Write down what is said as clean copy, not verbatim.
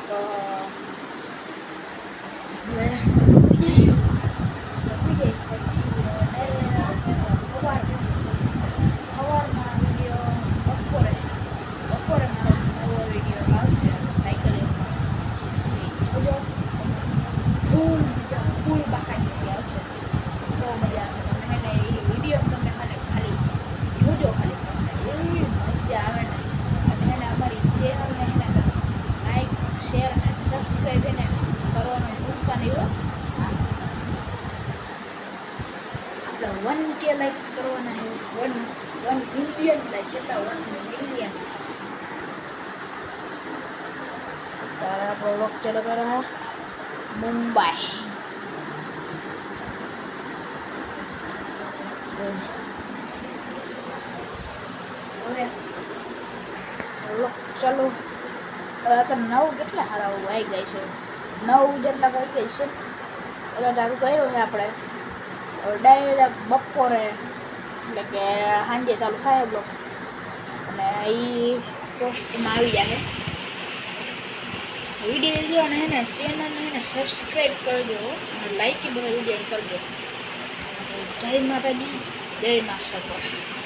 તો સવારમાં વિડીયો બપોરે મારો નવો વિડીયો આવશે સાયકલિંગમાં જોજો ફૂલ બાકાજી આવશે બહુ મજા આવે તમને એને એ વિડીયો તમે ખાલી જોજો ખાલી એવી મજા આવે ને અને એને અમારી ચેનલને એને લાઈક શેર અને સબસ્ક્રાઈબ એને કરવાનું ભૂલતા નહીં હોય આપણે 1K લાઈક કરવાના છે 1 મિલિયન લાઈક કેટલા 1 મિલિયન તારા આપણો વ્લોગ ચાલુ કરો હે મુંબઈ હવે વ્લોગ ચાલુ હવે તો 9 કેટલા સારા આવી ગઈ છે 9 જેટલા આવી ગઈ છે એટલે ચાલુ કર્યું છે આપણે ડાયરેક્ટ બપોરે એટલે કે સાંજે ચાલુ થાય બ્લોગ અને એ પોસ્ટમાં આવી જાય વિડીયો જો અને એને ચેનલને એને સબસ્ક્રાઈબ કરજો અને લાઈક બધા વિડીયો કરજો જય માતાજી જય મા સપોર્ટ